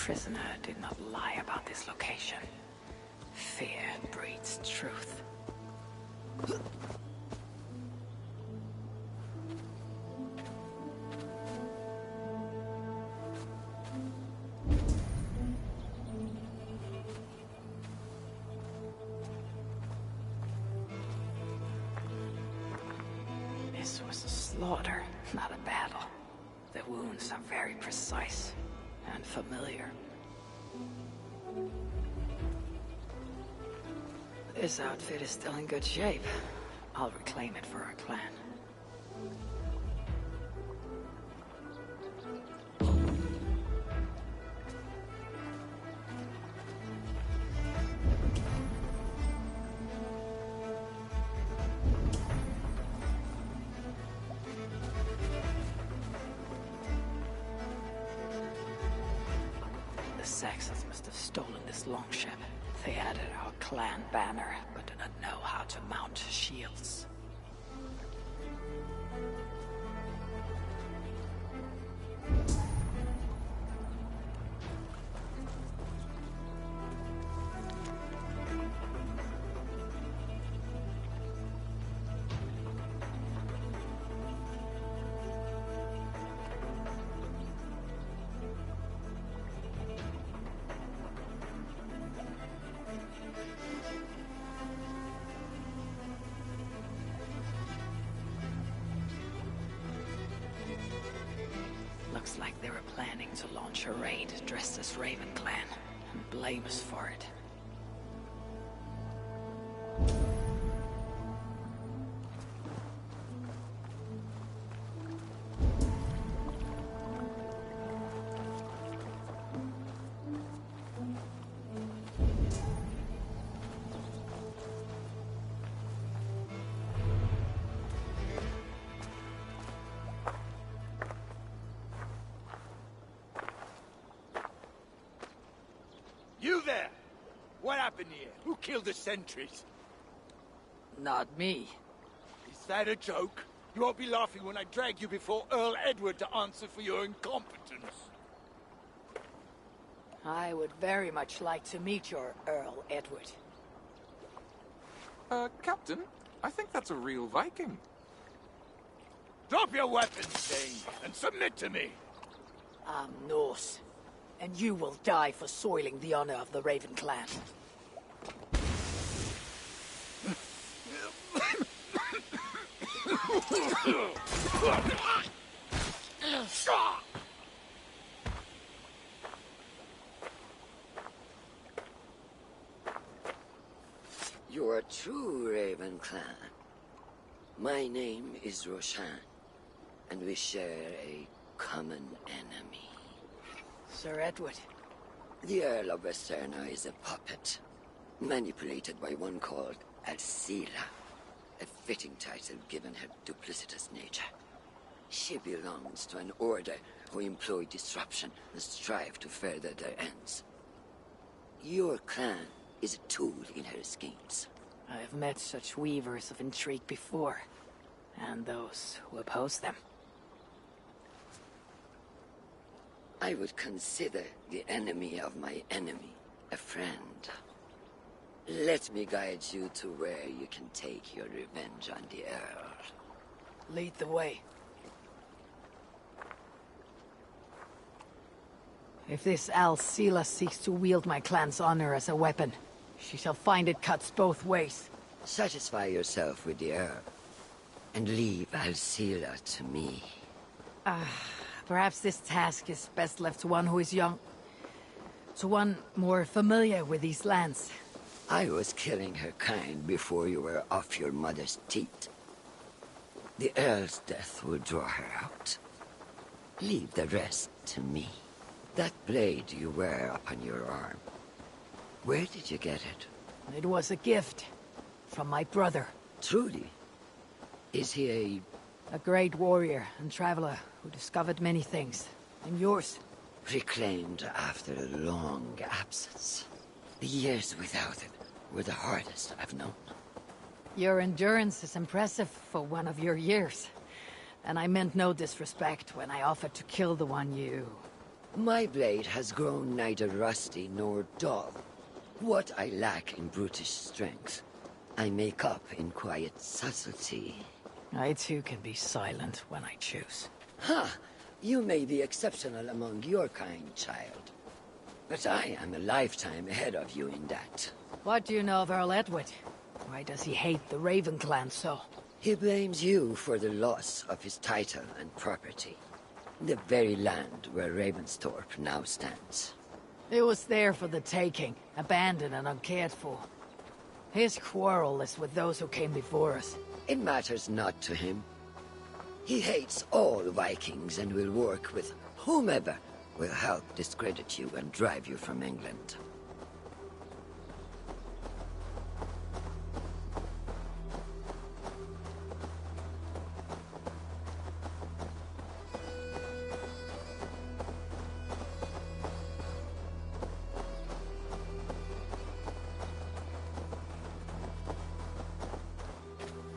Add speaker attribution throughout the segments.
Speaker 1: prisoner did not lie about this location. Fear breeds truth. This was a slaughter, not a battle. The wounds are very precise and familiar. This outfit is still in good shape. I'll reclaim it for our clan. The Saxons must have stolen this longship. They added our clan banner, but do not know how to mount shields. Looks like they were planning to launch a raid dressed as Raven Clan, and blame us for it.
Speaker 2: You there! What happened here? Who killed the sentries?
Speaker 1: Not me.
Speaker 2: Is that a joke? You won't be laughing when I drag you before Earl Edward to answer for your incompetence.
Speaker 1: I would very much like to meet your Earl Edward.
Speaker 3: Captain, I think that's a real Viking.
Speaker 2: Drop your weapons, Thing, and submit to me!
Speaker 1: I'm Norse, and you will die for soiling the honor of the Raven Clan.
Speaker 4: You are true, Raven Clan. My name is Roshan, and we share a common enemy.
Speaker 1: Sir Edward.
Speaker 4: The Earl of Westerna is a puppet, manipulated by one called Alcila, a fitting title given her duplicitous nature. She belongs to an order who employ disruption and strive to further their ends. Your clan is a tool in her schemes.
Speaker 1: I have met such weavers of intrigue before, and those who oppose them.
Speaker 4: I would consider the enemy of my enemy a friend. Let me guide you to where you can take your revenge on the Earl.
Speaker 1: Lead the way. If this Alcila seeks to wield my clan's honor as a weapon, she shall find it cuts both ways.
Speaker 4: Satisfy yourself with the Earl, and leave Alcila to me.
Speaker 1: Perhaps this task is best left to one who is young. To one more familiar with these lands.
Speaker 4: I was killing her kind before you were off your mother's teat. The Earl's death will draw her out. Leave the rest to me. That blade you wear upon your arm, where did you get it?
Speaker 1: It was a gift from my brother.
Speaker 4: Truly? Is he
Speaker 1: A great warrior and traveler who discovered many things. And yours?
Speaker 4: reclaimed after a long absence? The years without it were the hardest I've known.
Speaker 1: Your endurance is impressive for one of your years. And I meant no disrespect when I offered to kill the one you
Speaker 4: My blade has grown neither rusty nor dull. What I lack in brutish strength, I make up in quiet subtlety.
Speaker 1: I too can be silent when I choose.
Speaker 4: Ha! You may be exceptional among your kind, child. But I am a lifetime ahead of you in that.
Speaker 1: What do you know of Earl Edward? Why does he hate the Raven clan so?
Speaker 4: He blames you for the loss of his title and property. The very land where Ravensthorpe now stands.
Speaker 1: It was there for the taking, abandoned and uncared for. His quarrel is with those who came before us.
Speaker 4: It matters not to him. He hates all Vikings and will work with whomever will help discredit you and drive you from England.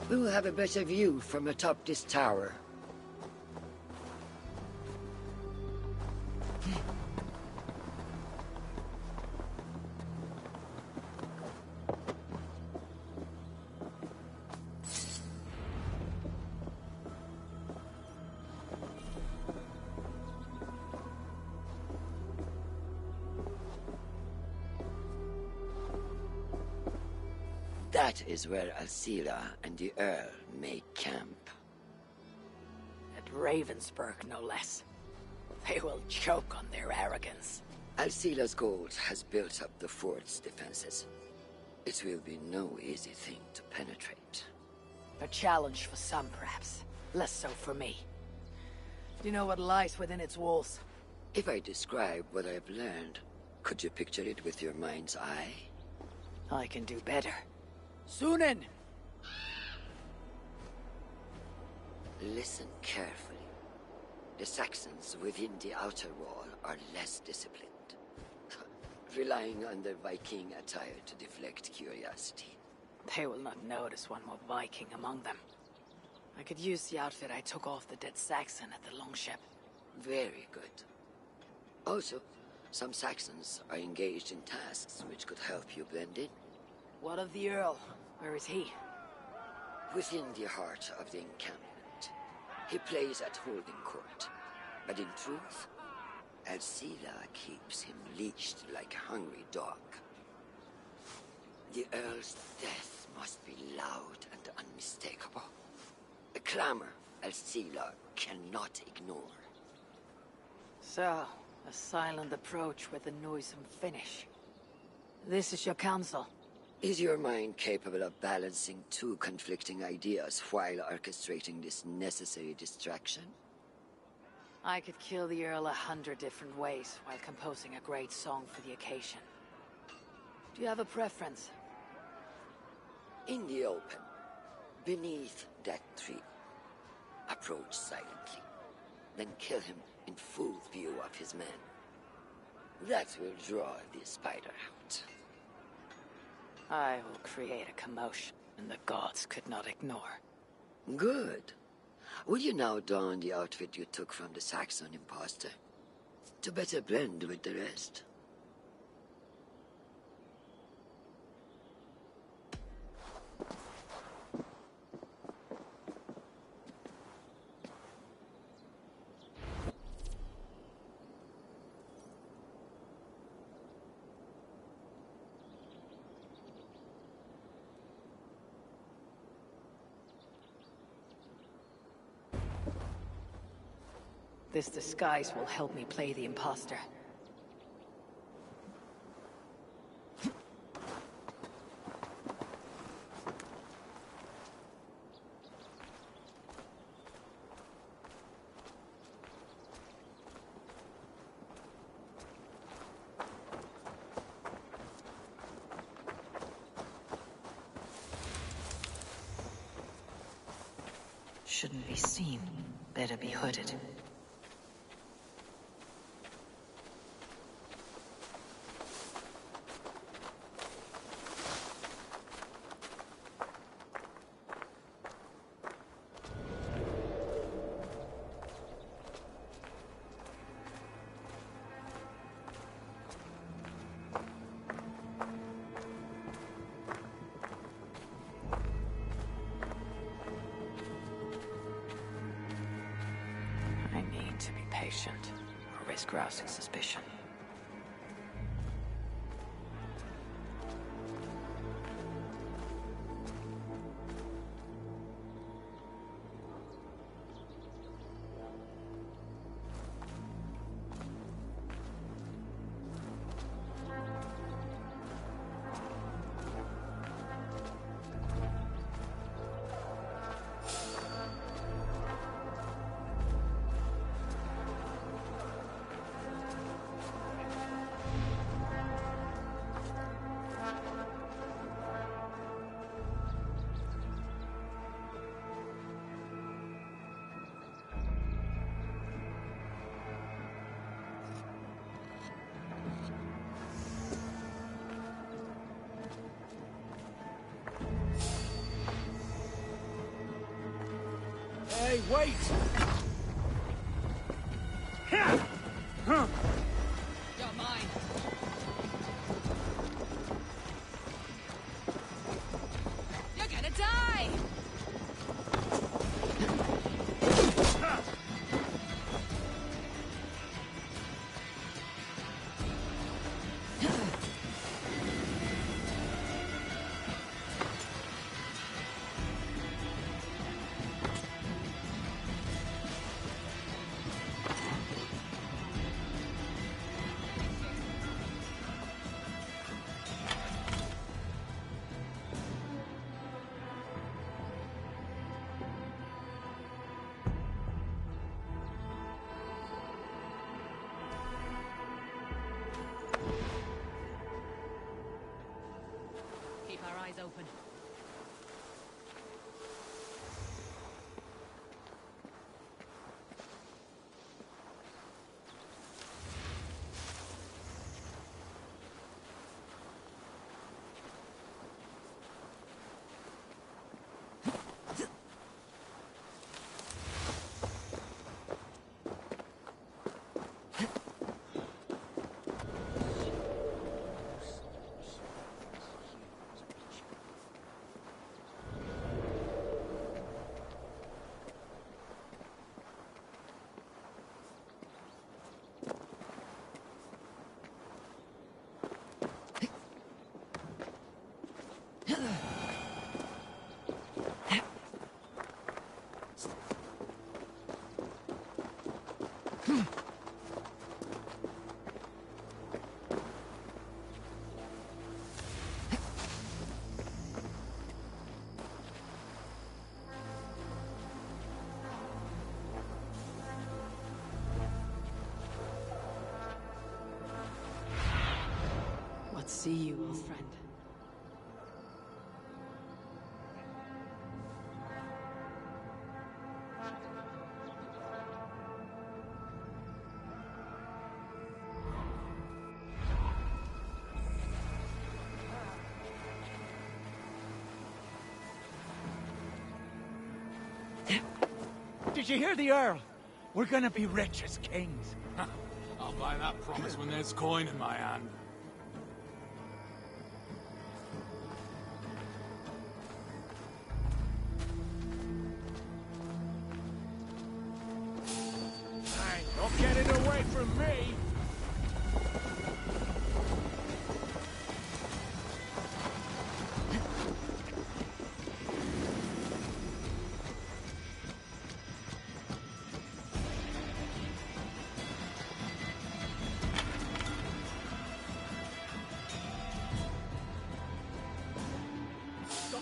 Speaker 4: We will have a better view from atop this tower. That is where Alcila and the Earl make camp.
Speaker 1: At Ravensburg, no less. They will choke on their arrogance.
Speaker 4: Alcila's gold has built up the fort's defenses. It will be no easy thing to penetrate.
Speaker 1: A challenge for some, perhaps. Less so for me. Do you know what lies within its walls?
Speaker 4: If I describe what I've learned, could you picture it with your mind's eye?
Speaker 1: I can do better. Sunan!
Speaker 4: Listen carefully. The Saxons within the outer wall are less disciplined, relying on their Viking attire to deflect curiosity.
Speaker 1: They will not notice one more Viking among them. I could use the outfit I took off the dead Saxon at the Longship.
Speaker 4: Very good. Also, some Saxons are engaged in tasks which could help you blend in.
Speaker 1: What of the Earl? Where is he?
Speaker 4: Within the heart of the encampment. He plays at holding court. But in truth, Alcila keeps him leashed like a hungry dog. The Earl's death must be loud and unmistakable. A clamor Alcila cannot ignore.
Speaker 1: So, a silent approach with a noisome finish. This is your counsel.
Speaker 4: Is your mind capable of balancing two conflicting ideas while orchestrating this necessary distraction?
Speaker 1: I could kill the Earl 100 different ways while composing a great song for the occasion. Do you have a preference?
Speaker 4: In the open, beneath that tree. Approach silently, then kill him in full view of his men. That will draw the spider out.
Speaker 1: I will create a commotion the gods could not ignore.
Speaker 4: Good. Will you now don the outfit you took from the Saxon imposter? To better blend with the rest.
Speaker 1: This disguise will help me play the imposter. Shouldn't be seen. Better be hooded. patient, or risk rousing suspicion.
Speaker 2: Hey, wait!
Speaker 1: You're mine. You're gonna die! Keep our eyes open. What see you, old friend?
Speaker 2: Did you hear the Earl? We're gonna be rich as kings.
Speaker 3: I'll buy that promise when there's coin in my hand.
Speaker 2: Hey, not getting away from me!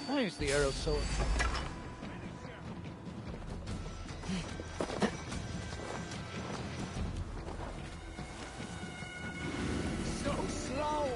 Speaker 2: Why is the Earl so... so slow?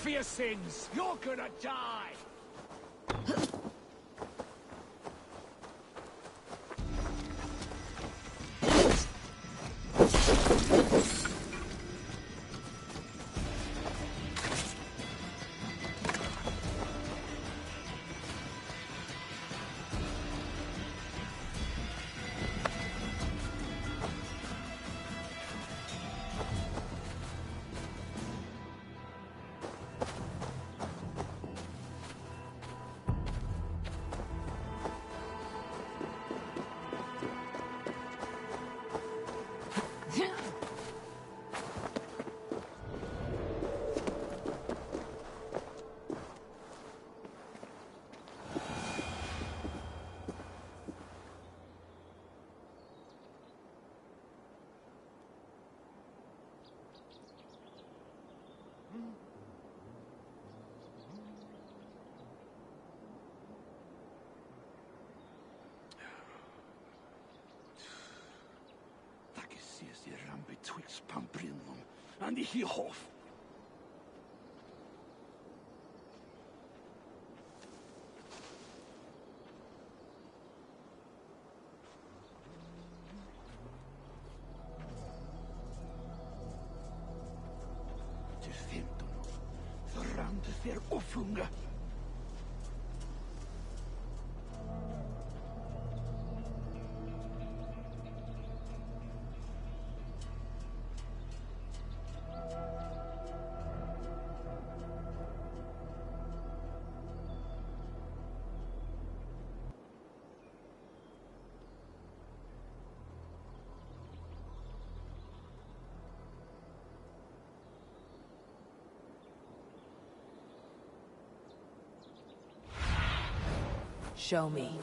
Speaker 2: for your sins! You're gonna die! Die Rampe betwixt Pambrinnum and the Hierhof. Til 15 verandert ver offlunga.
Speaker 1: Show me.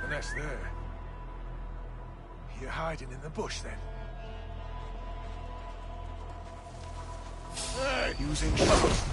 Speaker 5: And that's there. You're hiding in the bush, then? Hey! Using shovels.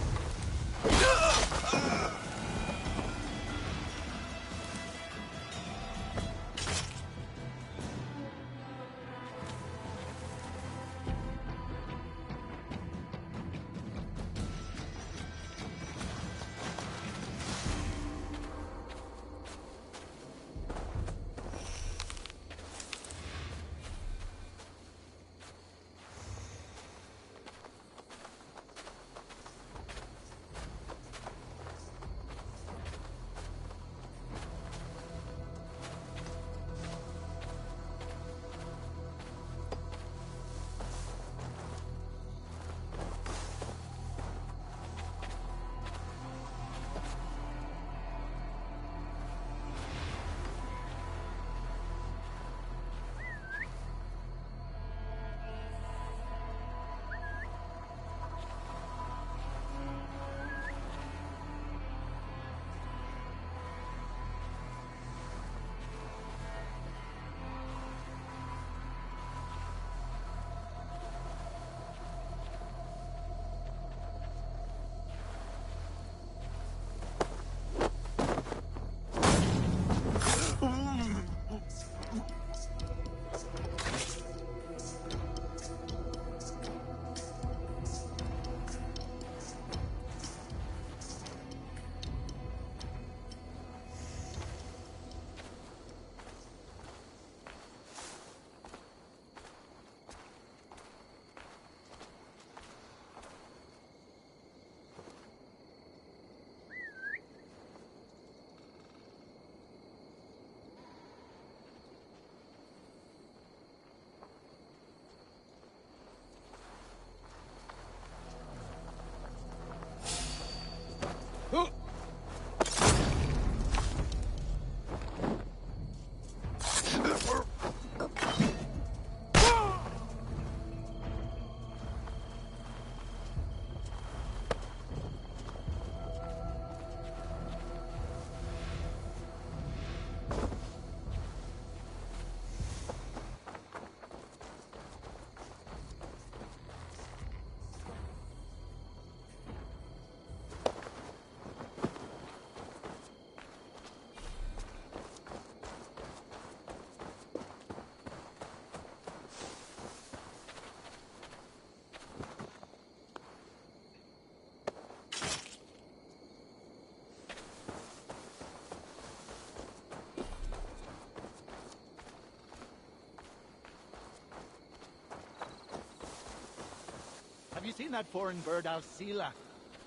Speaker 2: Have you seen that foreign bird, Alcila?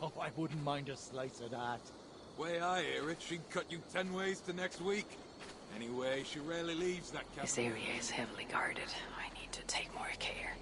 Speaker 2: Oh, I wouldn't mind a slice of that.
Speaker 3: Way I hear it, she'd cut you 10 ways to next week. Anyway, she rarely leaves that cabin.
Speaker 1: This area is heavily guarded. I need to take more care.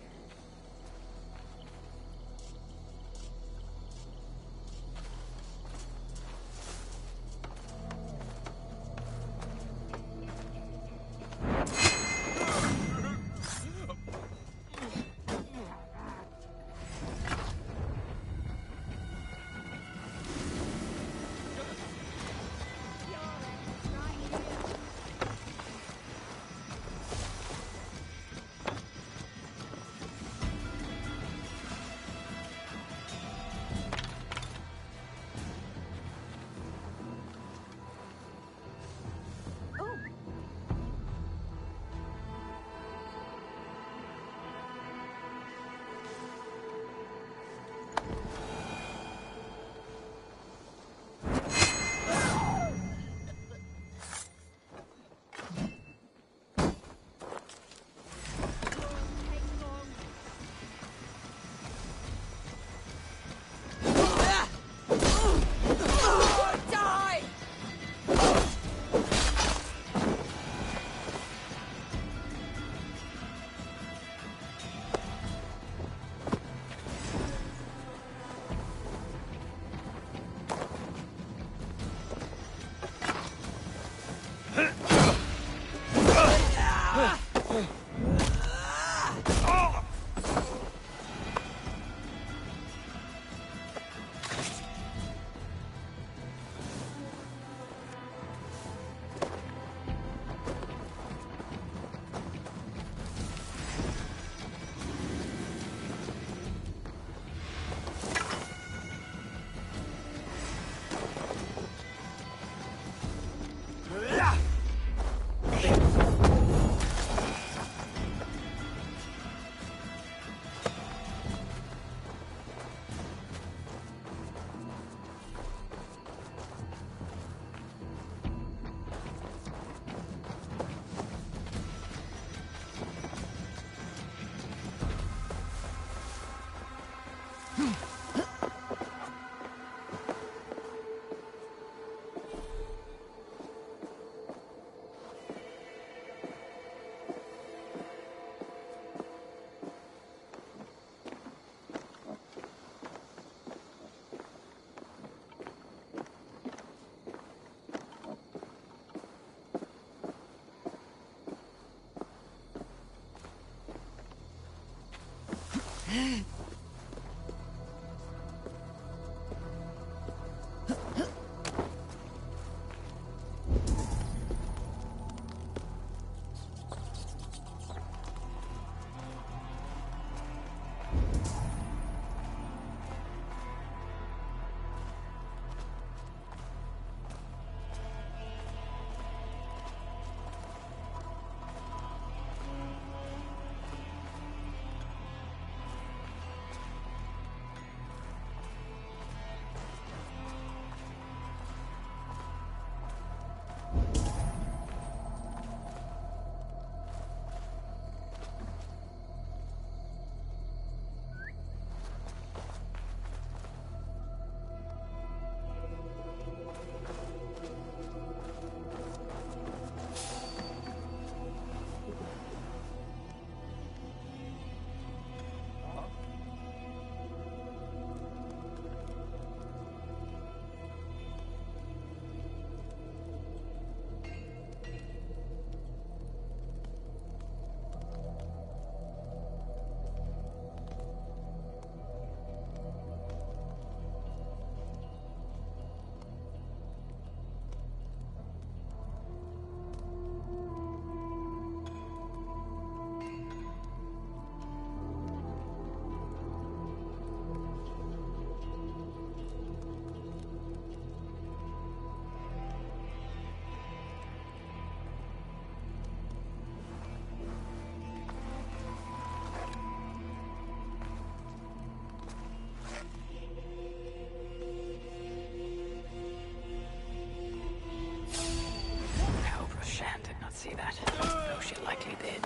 Speaker 1: See that? Though she likely did.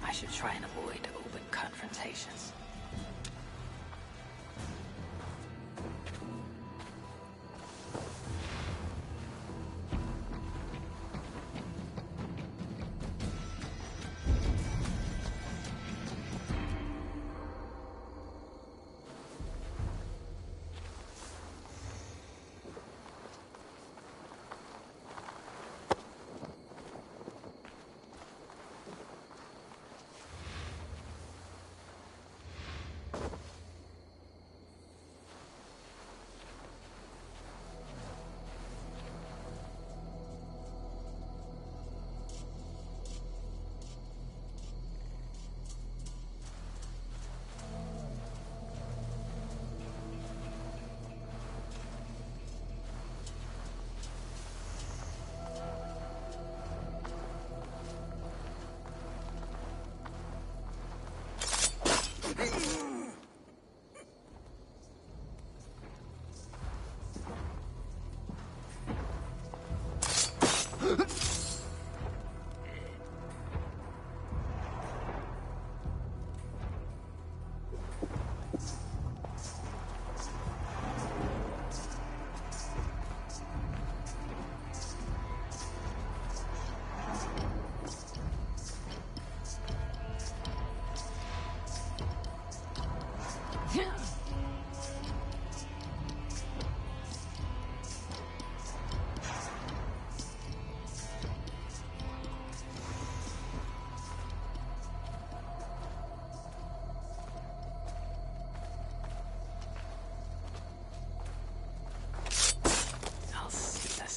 Speaker 1: I should try and avoid open confrontations.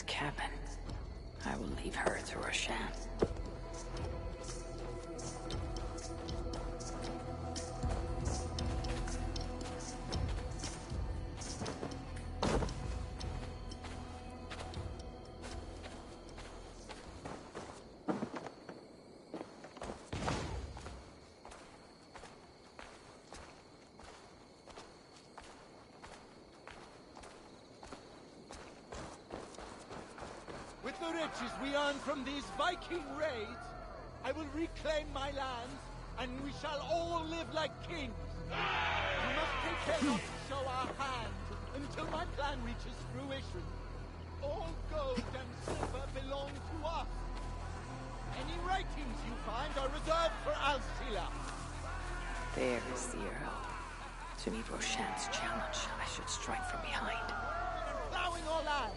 Speaker 1: Cabin. I will leave her to Roshan.
Speaker 2: With the riches we earn from these Viking raids, I will reclaim my lands, and we shall all live like kings. We must take care not to show our hand until my plan reaches fruition. All gold and silver belong to us. Any ratings you find are reserved for Alcila.
Speaker 1: There is the Earl. To meet Roshan's challenge, I should strike from behind.
Speaker 2: Plowing our land.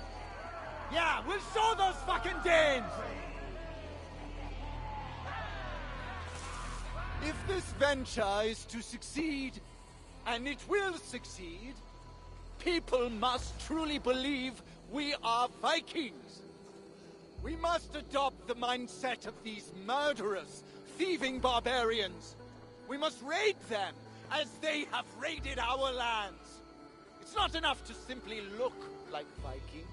Speaker 2: Yeah, we'll show those fucking Danes! If this venture is to succeed, and it will succeed, people must truly believe we are Vikings. We must adopt the mindset of these murderous, thieving barbarians. We must raid them as they have raided our lands. It's not enough to simply look like Vikings.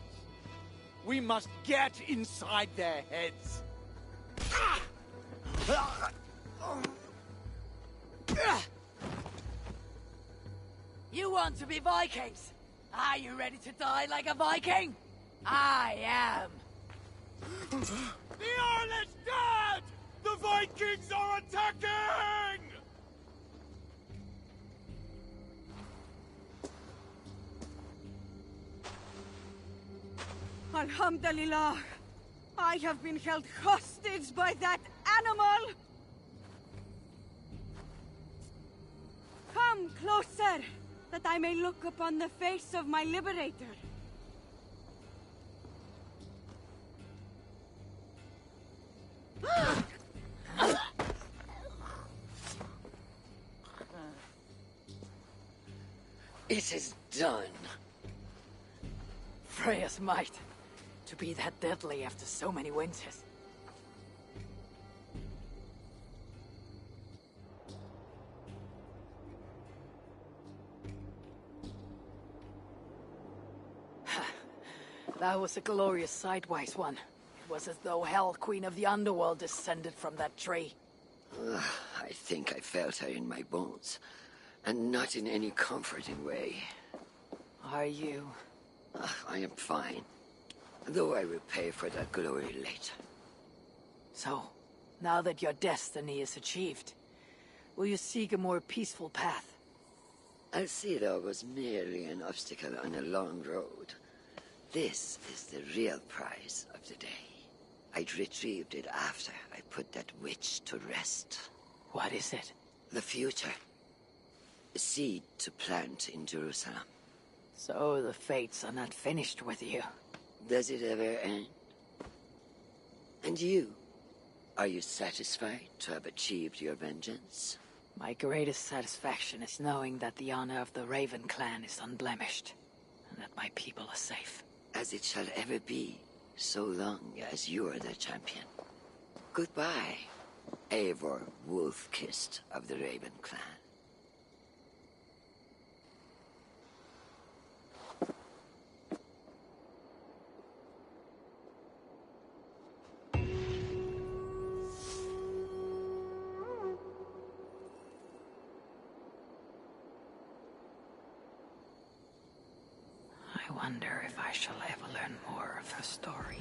Speaker 2: We must get inside their heads.
Speaker 1: You want to be Vikings? Are you ready to die like a Viking? I am.
Speaker 2: The Earl is dead! The Vikings are attacking!
Speaker 6: Alhamdulillah! I have been held hostage by that animal! Come closer, that I may look upon the face of my liberator.
Speaker 4: It is done.
Speaker 1: Freya's might. To be that deadly after so many winters. That was a glorious sidewise one. It was as though Hell, Queen of the Underworld, descended from that tree.
Speaker 4: I think I felt her in my bones, and not in any comforting way.
Speaker 1: Are you?
Speaker 4: I am fine, though I will pay for that glory later.
Speaker 1: So, now that your destiny is achieved, will you seek a more peaceful path?
Speaker 4: Alcila was merely an obstacle on a long road. This is the real prize of the day. I'd retrieved it after I put that witch to rest.
Speaker 1: What is it?
Speaker 4: The future. A seed to plant in Jerusalem.
Speaker 1: So the fates are not finished with you.
Speaker 4: Does it ever end? And you? Are you satisfied to have achieved your vengeance?
Speaker 1: My greatest satisfaction is knowing that the honor of the Raven clan is unblemished, and that my people are safe.
Speaker 4: As it shall ever be, so long as you are the champion. Goodbye, Eivor Wolf-Kissed of the Raven clan.
Speaker 1: I wonder if I shall ever learn more of her story.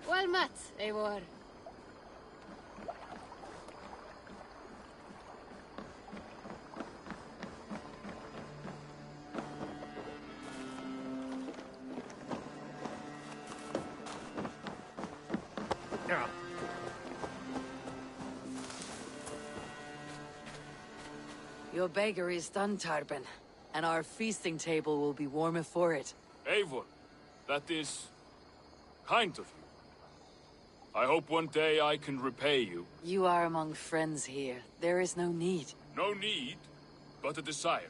Speaker 1: Well met, Eivor. Your bakery is done, Tarben, and our feasting table will be warmer for it.
Speaker 7: Eivor, that is kind of you. I hope one day I can repay you.
Speaker 1: You are among friends here. There is no need.
Speaker 7: No need, but a desire.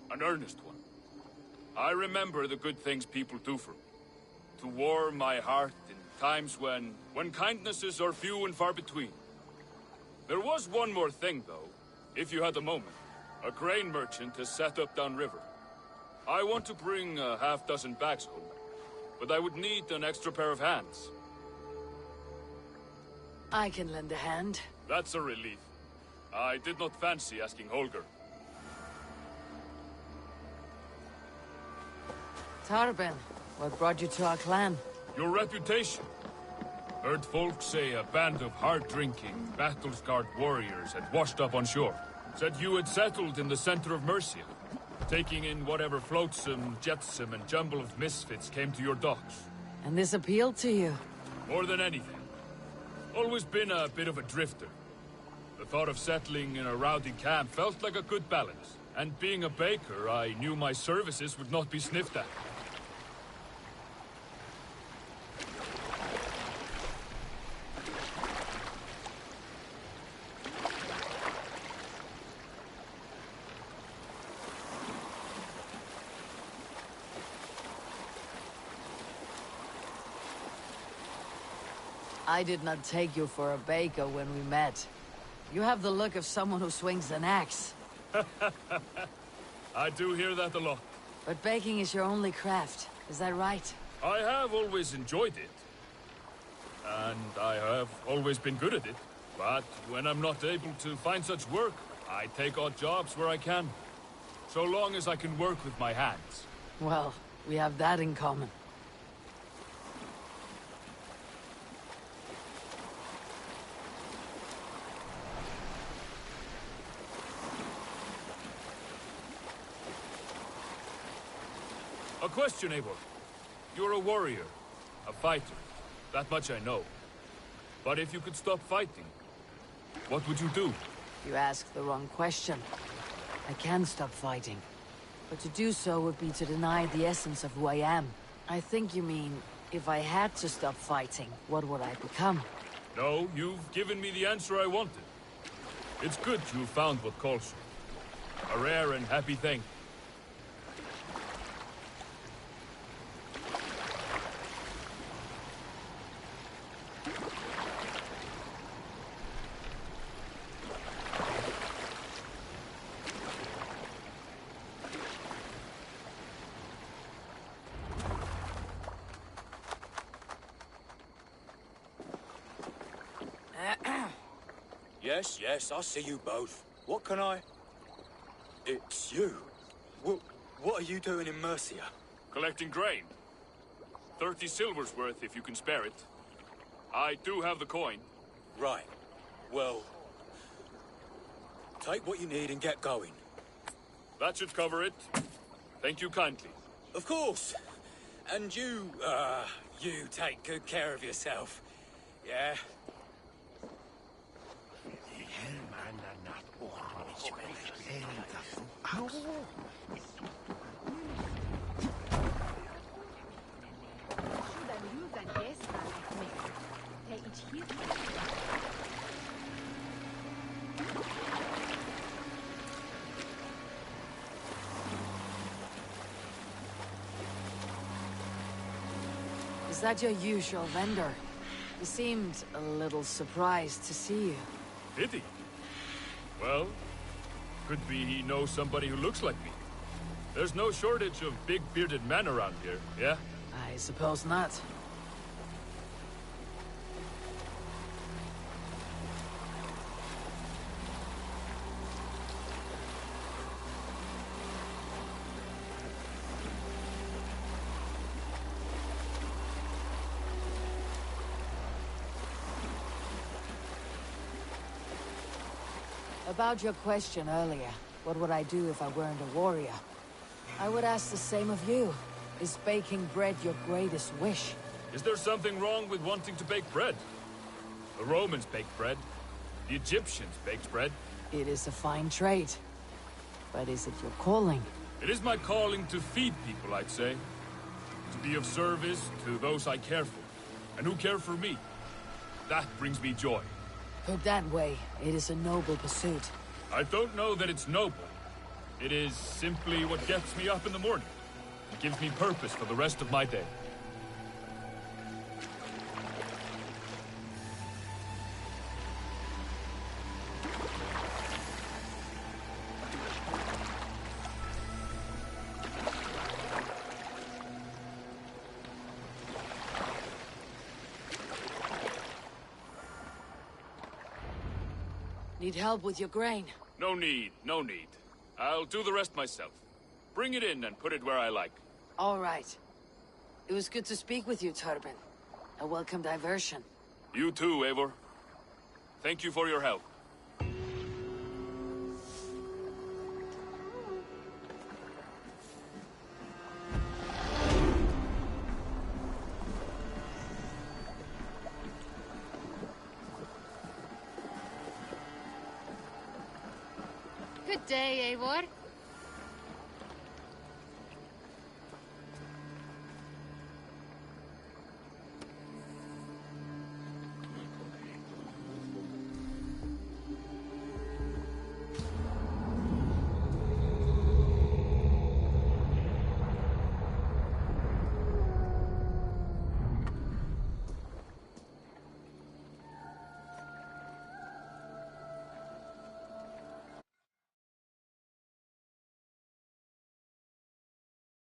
Speaker 7: An earnest one. I remember the good things people do for me. To warm my heart in times when kindnesses are few and far between. There was one more thing, though, if you had a moment. A grain merchant has set up downriver. I want to bring a half-dozen bags home, but I would need an extra pair of hands.
Speaker 1: I can lend a hand.
Speaker 7: That's a relief. I did not fancy asking Holger.
Speaker 1: Tarben, what brought you to our clan?
Speaker 7: Your reputation. Heard folks say a band of hard-drinking, battle-scarred warriors had washed up on shore. Said you had settled in the center of Mercia, taking in whatever flotsam, jetsam, and jumble of misfits came to your docks.
Speaker 1: And this appealed to you?
Speaker 7: More than anything. Always been a bit of a drifter. The thought of settling in a rowdy camp felt like a good balance. And being a baker, I knew my services would not be sniffed at.
Speaker 1: I did not take you for a baker when we met. You have the look of someone who swings an axe.
Speaker 7: I do hear that a lot.
Speaker 1: But baking is your only craft, is that right?
Speaker 7: I have always enjoyed it. And I have always been good at it. But when I'm not able to find such work, I take odd jobs where I can. So long as I can work with my hands.
Speaker 1: Well, we have that in common.
Speaker 7: A question, Eivor. You're a warrior, a fighter. That much I know. But if you could stop fighting, what would you do?
Speaker 1: You asked the wrong question. I can stop fighting. But to do so would be to deny the essence of who I am. I think you mean, if I had to stop fighting, what would I become?
Speaker 7: No, you've given me the answer I wanted. It's good you found what calls you. A rare and happy thing.
Speaker 8: Yes, I see you both. What can I... It's you. What are you doing in Mercia?
Speaker 7: Collecting grain. 30 silver's worth if you can spare it. I do have the coin.
Speaker 8: Right. Well... take what you need and get going.
Speaker 7: That should cover it. Thank you kindly.
Speaker 8: Of course. And you take good care of yourself. Yeah?
Speaker 1: Is that your usual vendor? He seemed a little surprised to see you.
Speaker 7: Did he? Well, could be he knows somebody who looks like me. There's no shortage of big bearded men around here, yeah?
Speaker 1: I suppose not. About your question earlier, what would I do if I weren't a warrior? I would ask the same of you. Is baking bread your greatest wish?
Speaker 7: Is there something wrong with wanting to bake bread? The Romans baked bread. The Egyptians baked bread.
Speaker 1: It is a fine trade. But is it your calling?
Speaker 7: It is my calling to feed people, I'd say. To be of service to those I care for, and who care for me. That brings me joy.
Speaker 1: Put that way, it is a noble pursuit.
Speaker 7: I don't know that it's noble. It is simply what gets me up in the morning. It gives me purpose for the rest of my day.
Speaker 1: Need help with your grain?
Speaker 7: No need, no need. I'll do the rest myself. Bring it in and put it where I like.
Speaker 1: All right. It was good to speak with you, Turbin. A welcome diversion.
Speaker 7: You too, Eivor. Thank you for your help.
Speaker 9: Good day, Eivor.